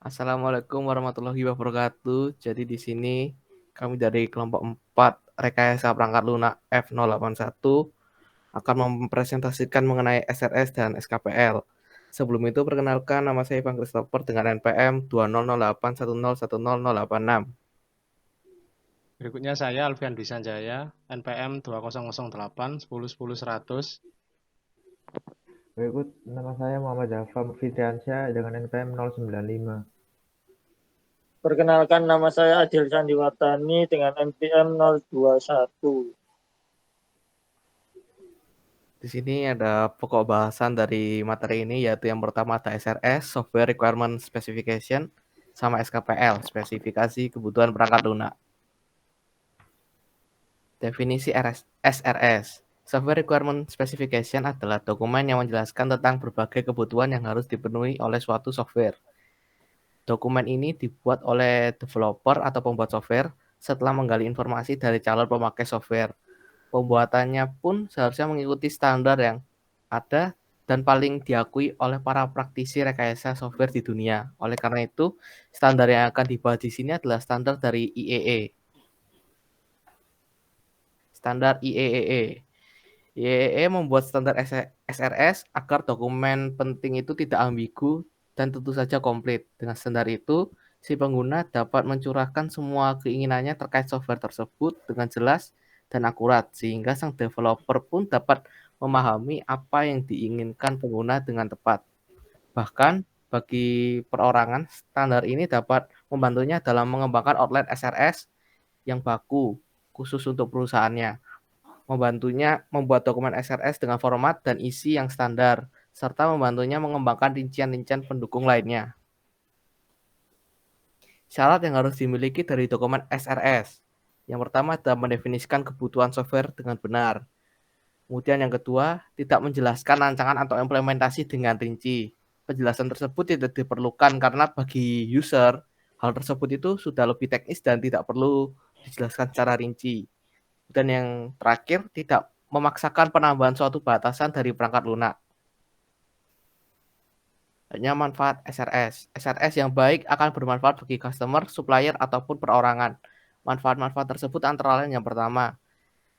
Assalamualaikum warahmatullahi wabarakatuh. Jadi di sini kami dari kelompok 4 Rekayasa Perangkat Lunak F081 akan mempresentasikan mengenai SRS dan SKPL. Sebelum itu perkenalkan nama saya Ivan Christopher dengan NPM 2008101086. Berikutnya saya Alfian Dwi Sanjaya, NPM 2008 10 10 100. Berikut nama saya Muhammad Jafar Fitriansyah dengan NPM 095. Perkenalkan nama saya Adil Sandiwardani dengan NPM 021. Di sini ada pokok bahasan dari materi ini, yaitu yang pertama ada SRS, Software Requirement Specification, sama SKPL, Spesifikasi Kebutuhan Perangkat Lunak. Definisi SRS. Software Requirement Specification adalah dokumen yang menjelaskan tentang berbagai kebutuhan yang harus dipenuhi oleh suatu software. Dokumen ini dibuat oleh developer atau pembuat software setelah menggali informasi dari calon pemakai software. Pembuatannya pun seharusnya mengikuti standar yang ada dan paling diakui oleh para praktisi rekayasa software di dunia. Oleh karena itu, standar yang akan dibahas di sini adalah standar dari IEE. Standar IEEE. IEEE membuat standar SRS agar dokumen penting itu tidak ambigu dan tentu saja komplit. Dengan standar itu, si pengguna dapat mencurahkan semua keinginannya terkait software tersebut dengan jelas dan akurat, sehingga sang developer pun dapat memahami apa yang diinginkan pengguna dengan tepat. Bahkan, bagi perorangan, standar ini dapat membantunya dalam mengembangkan outlet SRS yang baku, khusus untuk perusahaannya, membantunya membuat dokumen SRS dengan format dan isi yang standar, serta membantunya mengembangkan rincian-rincian pendukung lainnya. Syarat yang harus dimiliki dari dokumen SRS. Yang pertama adalah mendefinisikan kebutuhan software dengan benar. Kemudian yang kedua, tidak menjelaskan rancangan atau implementasi dengan rinci. Penjelasan tersebut tidak diperlukan karena bagi user, hal tersebut itu sudah lebih teknis dan tidak perlu dijelaskan secara rinci. Dan yang terakhir, tidak memaksakan penambahan suatu batasan dari perangkat lunak. Hanya manfaat SRS. SRS yang baik akan bermanfaat bagi customer, supplier, ataupun perorangan. Manfaat-manfaat tersebut antara lain yang pertama,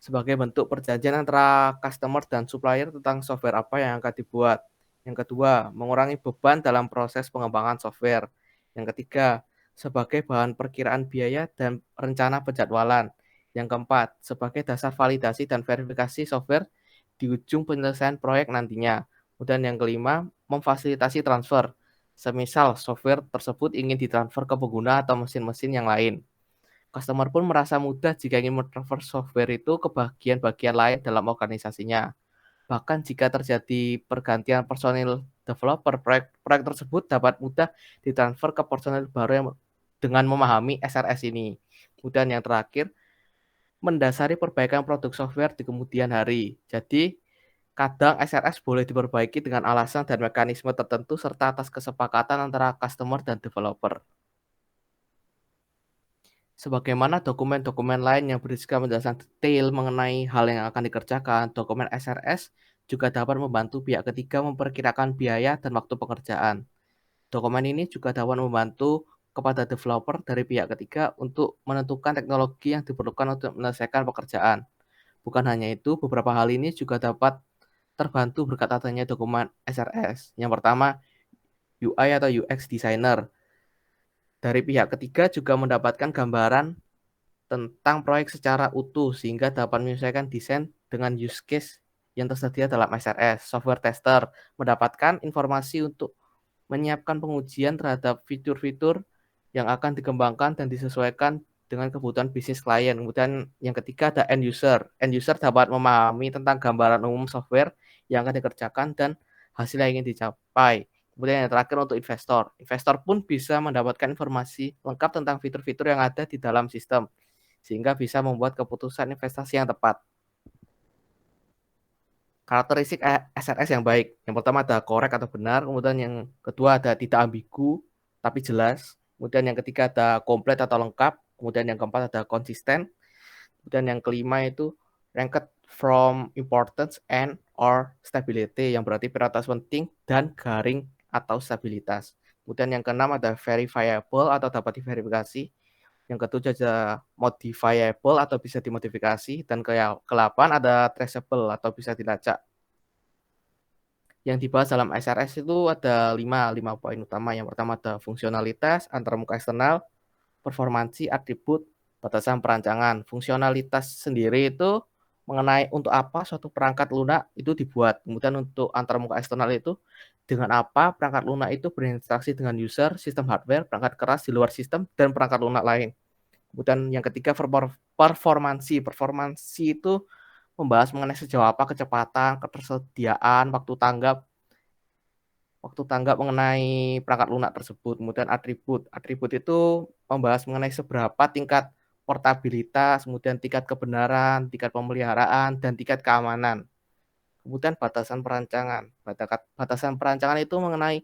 sebagai bentuk perjanjian antara customer dan supplier tentang software apa yang akan dibuat. Yang kedua, mengurangi beban dalam proses pengembangan software. Yang ketiga, sebagai bahan perkiraan biaya dan rencana penjadwalan. Yang keempat, sebagai dasar validasi dan verifikasi software di ujung penyelesaian proyek nantinya. Kemudian yang kelima, memfasilitasi transfer. Semisal software tersebut ingin ditransfer ke pengguna atau mesin-mesin yang lain. Customer pun merasa mudah jika ingin mentransfer software itu ke bagian-bagian lain dalam organisasinya. Bahkan jika terjadi pergantian personil developer, proyek tersebut dapat mudah ditransfer ke personil baru yang dengan memahami SRS ini. Kemudian yang terakhir, mendasari perbaikan produk software di kemudian hari. Jadi, kadang SRS boleh diperbaiki dengan alasan dan mekanisme tertentu serta atas kesepakatan antara customer dan developer. Sebagaimana dokumen-dokumen lain yang berisikan penjelasan detail mengenai hal yang akan dikerjakan, dokumen SRS juga dapat membantu pihak ketiga memperkirakan biaya dan waktu pekerjaan. Dokumen ini juga dapat membantu kepada developer dari pihak ketiga untuk menentukan teknologi yang diperlukan untuk menyelesaikan pekerjaan. Bukan hanya itu, beberapa hal ini juga dapat terbantu berkat adanya dokumen SRS. Yang pertama, UI atau UX designer. Dari pihak ketiga juga mendapatkan gambaran tentang proyek secara utuh sehingga dapat menyesuaikan desain dengan use case yang tersedia dalam SRS. Software tester mendapatkan informasi untuk menyiapkan pengujian terhadap fitur-fitur yang akan dikembangkan dan disesuaikan dengan kebutuhan bisnis klien. Kemudian yang ketiga ada end user. End user dapat memahami tentang gambaran umum software yang akan dikerjakan dan hasil yang ingin dicapai. Kemudian yang terakhir untuk investor. Investor pun bisa mendapatkan informasi lengkap tentang fitur-fitur yang ada di dalam sistem, sehingga bisa membuat keputusan investasi yang tepat. Karakteristik SRS yang baik. Yang pertama ada korek atau benar, kemudian yang kedua ada tidak ambigu tapi jelas, kemudian yang ketiga ada komplit atau lengkap, kemudian yang keempat ada konsisten, kemudian yang kelima itu ranked from importance and or stability, yang berarti prioritas penting dan garing atau stabilitas. Kemudian yang keenam ada verifiable atau dapat diverifikasi. Yang ketujuh ada modifiable atau bisa dimodifikasi. Dan ke-8 ada traceable atau bisa dilacak. Yang dibahas dalam SRS itu ada 5 poin utama. Yang pertama ada fungsionalitas, antarmuka eksternal, performansi, atribut, batasan perancangan. Fungsionalitas sendiri itu mengenai untuk apa suatu perangkat lunak itu dibuat. Kemudian untuk antarmuka eksternal itu dengan apa perangkat lunak itu berinteraksi dengan user, sistem hardware, perangkat keras di luar sistem, dan perangkat lunak lain. Kemudian yang ketiga performansi. Performansi itu membahas mengenai sejauh apa kecepatan, ketersediaan, waktu tanggap mengenai perangkat lunak tersebut. Kemudian atribut. Atribut itu membahas mengenai seberapa tingkat portabilitas, kemudian tingkat kebenaran, tingkat pemeliharaan, dan tingkat keamanan. Kemudian batasan perancangan. Batasan perancangan itu mengenai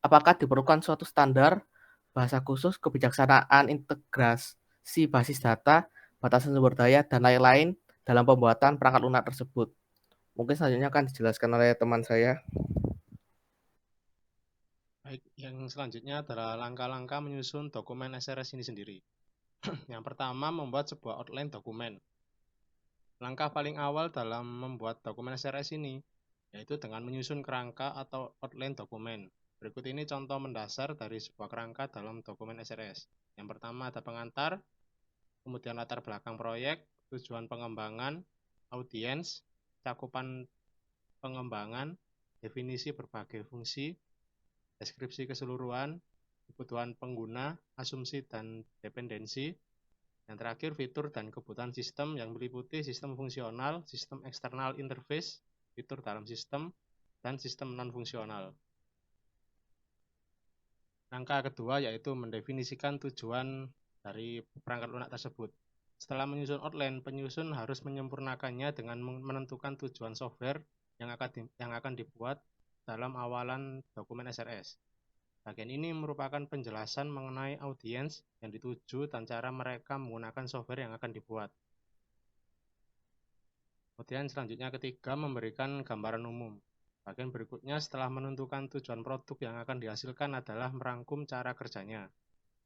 apakah diperlukan suatu standar, bahasa khusus, kebijaksanaan, integrasi basis data, batasan sumber daya, dan lain-lain dalam pembuatan perangkat lunak tersebut. Mungkin selanjutnya akan dijelaskan oleh teman saya. Baik, yang selanjutnya adalah langkah-langkah menyusun dokumen SRS ini sendiri. Yang pertama, membuat sebuah outline dokumen. Langkah paling awal dalam membuat dokumen SRS ini, yaitu dengan menyusun kerangka atau outline dokumen. Berikut ini contoh mendasar dari sebuah kerangka dalam dokumen SRS. Yang pertama ada pengantar, kemudian latar belakang proyek, tujuan pengembangan, audiens, cakupan pengembangan, definisi berbagai fungsi, deskripsi keseluruhan, kebutuhan pengguna, asumsi dan dependensi. Yang terakhir, fitur dan kebutuhan sistem yang meliputi sistem fungsional, sistem eksternal interface, fitur dalam sistem, dan sistem non-fungsional. Langkah kedua yaitu mendefinisikan tujuan dari perangkat lunak tersebut. Setelah menyusun outline, penyusun harus menyempurnakannya dengan menentukan tujuan software yang akan dibuat dalam awalan dokumen SRS. Bagian ini merupakan penjelasan mengenai audiens yang dituju dan cara mereka menggunakan software yang akan dibuat. Kemudian selanjutnya ketiga, memberikan gambaran umum. Bagian berikutnya setelah menentukan tujuan produk yang akan dihasilkan adalah merangkum cara kerjanya.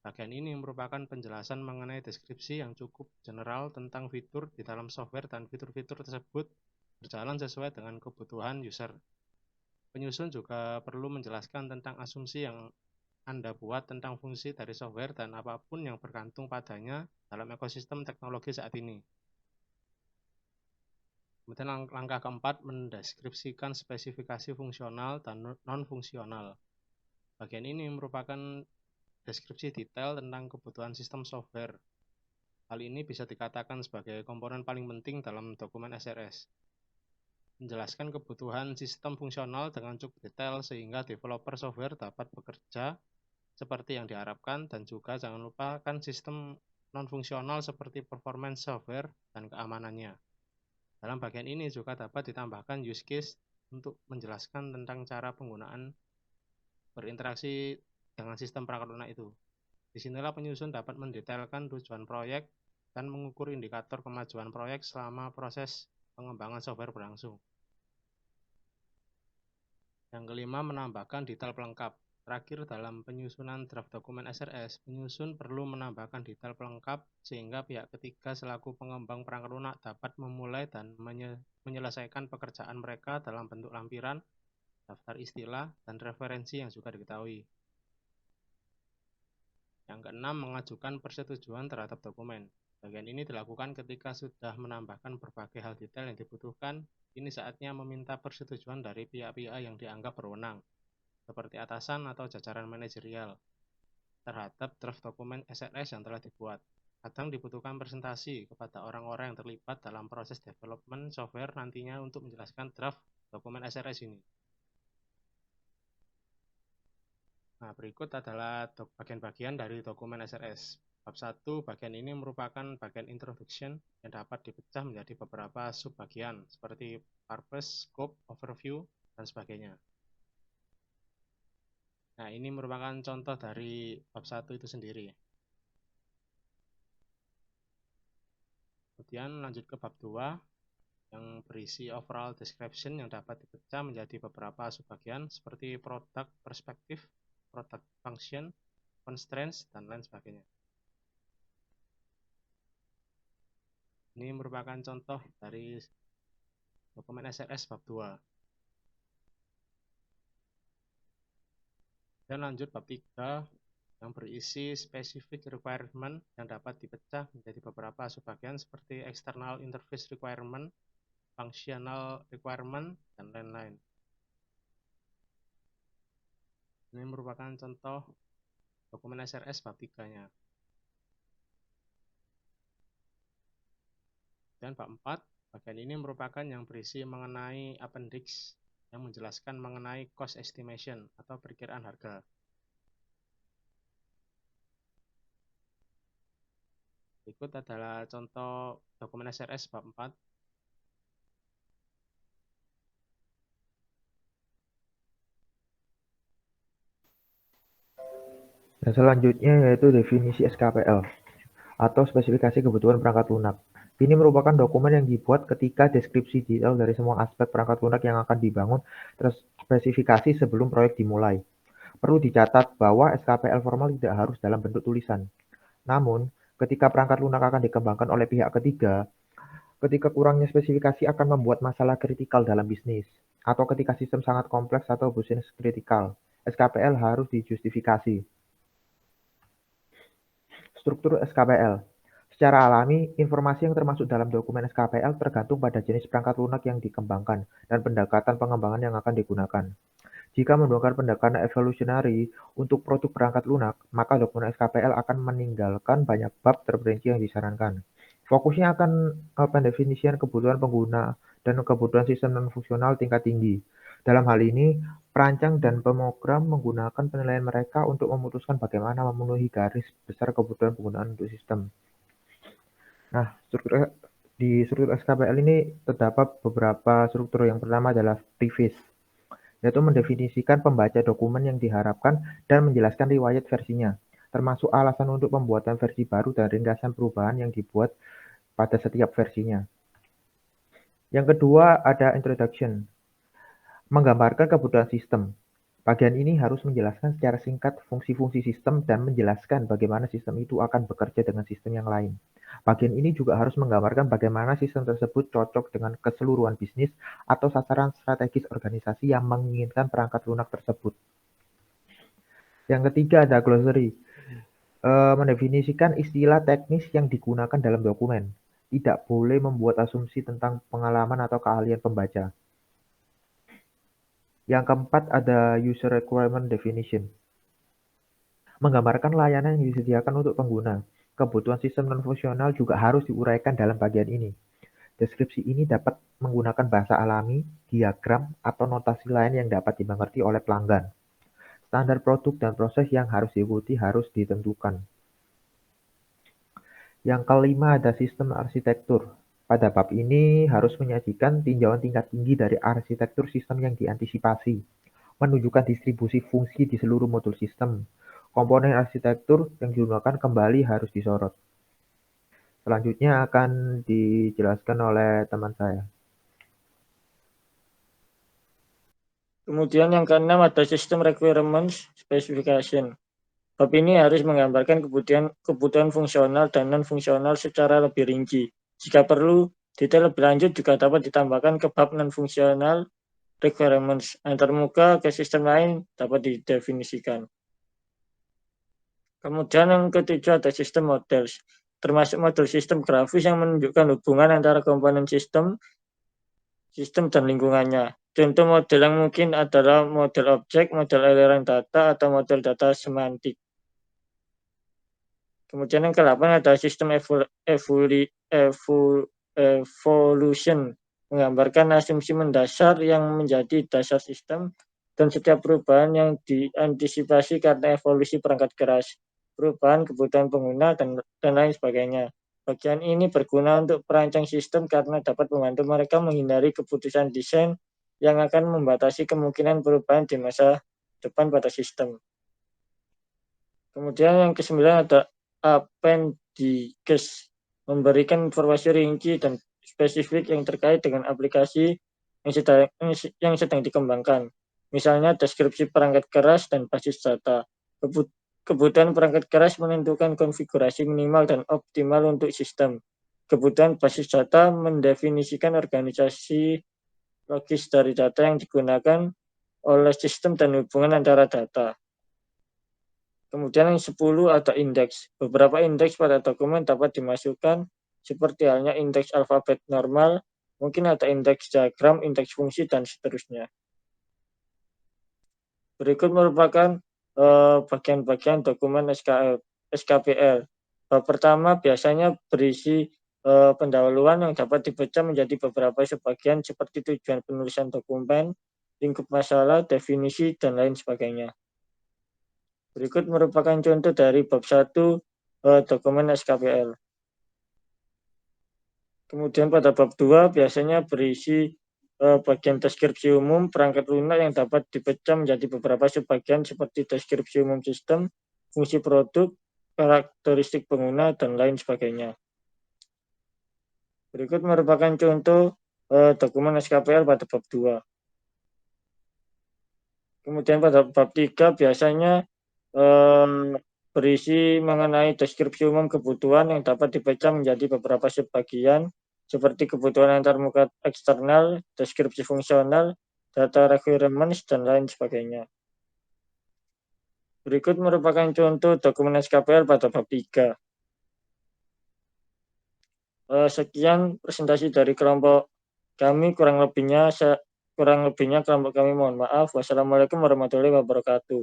Bagian ini merupakan penjelasan mengenai deskripsi yang cukup general tentang fitur di dalam software dan fitur-fitur tersebut berjalan sesuai dengan kebutuhan user. Penyusun juga perlu menjelaskan tentang asumsi yang Anda buat tentang fungsi dari software dan apapun yang bergantung padanya dalam ekosistem teknologi saat ini. Kemudian langkah keempat, mendeskripsikan spesifikasi fungsional dan non-fungsional. Bagian ini merupakan deskripsi detail tentang kebutuhan sistem software. Hal ini bisa dikatakan sebagai komponen paling penting dalam dokumen SRS. Menjelaskan kebutuhan sistem fungsional dengan cukup detail sehingga developer software dapat bekerja seperti yang diharapkan, dan juga jangan lupakan sistem non-fungsional seperti performance software dan keamanannya. Dalam bagian ini juga dapat ditambahkan use case untuk menjelaskan tentang cara penggunaan berinteraksi dengan sistem perangkat lunak itu. Disinilah penyusun dapat mendetailkan tujuan proyek dan mengukur indikator kemajuan proyek selama proses pengembangan software berlangsung. Yang kelima, menambahkan detail pelengkap. Terakhir, dalam penyusunan draft dokumen SRS, penyusun perlu menambahkan detail pelengkap sehingga pihak ketiga selaku pengembang perangkat lunak dapat memulai dan menyelesaikan pekerjaan mereka dalam bentuk lampiran, daftar istilah, dan referensi yang juga diketahui. Yang keenam, mengajukan persetujuan terhadap dokumen. Bagian ini dilakukan ketika sudah menambahkan berbagai hal detail yang dibutuhkan. Ini saatnya meminta persetujuan dari pihak-pihak yang dianggap berwenang, seperti atasan atau jajaran manajerial, terhadap draft dokumen SRS yang telah dibuat. Kadang dibutuhkan presentasi kepada orang-orang yang terlibat dalam proses development software nantinya untuk menjelaskan draft dokumen SRS ini. Nah, berikut adalah bagian-bagian dari dokumen SRS. Bab 1, bagian ini merupakan bagian introduction yang dapat dipecah menjadi beberapa subbagian seperti purpose, scope, overview, dan sebagainya. Nah, ini merupakan contoh dari bab 1 itu sendiri. Kemudian lanjut ke bab 2 yang berisi overall description yang dapat dipecah menjadi beberapa subbagian seperti product perspective, product function, constraints, dan lain sebagainya. Ini merupakan contoh dari dokumen SRS bab 2. Dan lanjut bab 3 yang berisi specific requirement yang dapat dipecah menjadi beberapa subbagian seperti external interface requirement, functional requirement, dan lain-lain. Ini merupakan contoh dokumen SRS bab 3-nya. Dan bab 4, bagian ini merupakan yang berisi mengenai appendix yang menjelaskan mengenai cost estimation atau perkiraan harga. Berikut adalah contoh dokumen SRS bab 4. Dan selanjutnya yaitu definisi SKPL atau spesifikasi kebutuhan perangkat lunak. Ini merupakan dokumen yang dibuat ketika deskripsi detail dari semua aspek perangkat lunak yang akan dibangun terspesifikasi sebelum proyek dimulai. Perlu dicatat bahwa SKPL formal tidak harus dalam bentuk tulisan. Namun, ketika perangkat lunak akan dikembangkan oleh pihak ketiga, ketika kurangnya spesifikasi akan membuat masalah kritikal dalam bisnis, atau ketika sistem sangat kompleks atau bisnis kritikal, SKPL harus dijustifikasi. Struktur SKPL. Secara alami, informasi yang termasuk dalam dokumen SKPL tergantung pada jenis perangkat lunak yang dikembangkan dan pendekatan pengembangan yang akan digunakan. Jika menggunakan pendekatan evolutionary untuk produk perangkat lunak, maka dokumen SKPL akan meninggalkan banyak bab terperinci yang disarankan. Fokusnya akan pendefinisian kebutuhan pengguna dan kebutuhan sistem non-fungsional tingkat tinggi. Dalam hal ini, perancang dan pemrogram menggunakan penilaian mereka untuk memutuskan bagaimana memenuhi garis besar kebutuhan penggunaan untuk sistem. Nah, di struktur SKPL ini terdapat beberapa struktur. Yang pertama adalah preface, yaitu mendefinisikan pembaca dokumen yang diharapkan dan menjelaskan riwayat versinya, termasuk alasan untuk pembuatan versi baru dan ringkasan perubahan yang dibuat pada setiap versinya. Yang kedua ada introduction, menggambarkan kebutuhan sistem. Bagian ini harus menjelaskan secara singkat fungsi-fungsi sistem dan menjelaskan bagaimana sistem itu akan bekerja dengan sistem yang lain. Bagian ini juga harus menggambarkan bagaimana sistem tersebut cocok dengan keseluruhan bisnis atau sasaran strategis organisasi yang menginginkan perangkat lunak tersebut. Yang ketiga ada glossary, mendefinisikan istilah teknis yang digunakan dalam dokumen. Tidak boleh membuat asumsi tentang pengalaman atau keahlian pembaca. Yang keempat ada user requirement definition, menggambarkan layanan yang disediakan untuk pengguna. Kebutuhan sistem non-fungsional juga harus diuraikan dalam bagian ini. Deskripsi ini dapat menggunakan bahasa alami, diagram, atau notasi lain yang dapat dimengerti oleh pelanggan. Standar produk dan proses yang harus diikuti harus ditentukan. Yang kelima ada sistem arsitektur. Pada bab ini harus menyajikan tinjauan tingkat tinggi dari arsitektur sistem yang diantisipasi, menunjukkan distribusi fungsi di seluruh modul sistem. Komponen arsitektur yang digunakan kembali harus disorot. Selanjutnya akan dijelaskan oleh teman saya. Kemudian yang keenam ada System Requirements Specification. Bab ini harus menggambarkan kebutuhan fungsional dan non-fungsional secara lebih rinci. Jika perlu, detail lebih lanjut juga dapat ditambahkan ke bab non-fungsional requirements. Antarmuka ke sistem lain dapat didefinisikan. Kemudian yang ketujuh ada System Models, termasuk model sistem grafis yang menunjukkan hubungan antara komponen sistem dan lingkungannya. Contoh model yang mungkin adalah model objek, model aliran data, atau model data semantik. Kemudian yang ke-8 ada sistem evolution, menggambarkan asumsi mendasar yang menjadi dasar sistem dan setiap perubahan yang diantisipasi karena evolusi perangkat keras, perubahan kebutuhan pengguna, dan lain sebagainya. Bagian ini berguna untuk perancang sistem karena dapat membantu mereka menghindari keputusan desain yang akan membatasi kemungkinan perubahan di masa depan pada sistem. Kemudian yang ke-9 ada appendix, memberikan informasi rinci dan spesifik yang terkait dengan aplikasi yang sedang dikembangkan. misalnya deskripsi perangkat keras dan basis data. Kebutuhan perangkat keras menentukan konfigurasi minimal dan optimal untuk sistem. Kebutuhan basis data mendefinisikan organisasi logis dari data yang digunakan oleh sistem dan hubungan antara data. Kemudian yang 10 ada indeks. Beberapa indeks pada dokumen dapat dimasukkan seperti halnya indeks alfabet normal, mungkin ada indeks diagram, indeks fungsi, dan seterusnya. Berikut merupakan bagian-bagian dokumen SKPL. Pertama biasanya berisi pendahuluan yang dapat dipecah menjadi beberapa subbagian seperti tujuan penulisan dokumen, lingkup masalah, definisi, dan lain sebagainya. Berikut merupakan contoh dari bab 1 dokumen SKPL. Kemudian pada bab 2 biasanya berisi bagian deskripsi umum perangkat lunak yang dapat dipecah menjadi beberapa subbagian seperti deskripsi umum sistem, fungsi produk, karakteristik pengguna, dan lain sebagainya. Berikut merupakan contoh dokumen SKPL pada bab 2. Kemudian pada bab 3 biasanya berisi mengenai deskripsi umum kebutuhan yang dapat dipecah menjadi beberapa subbagian seperti kebutuhan antarmuka eksternal, deskripsi fungsional, data requirements, dan lain sebagainya. Berikut merupakan contoh dokumen SKPL pada bab 3. Sekian presentasi dari kelompok kami, kurang lebihnya kelompok kami mohon maaf. Wassalamualaikum warahmatullahi wabarakatuh.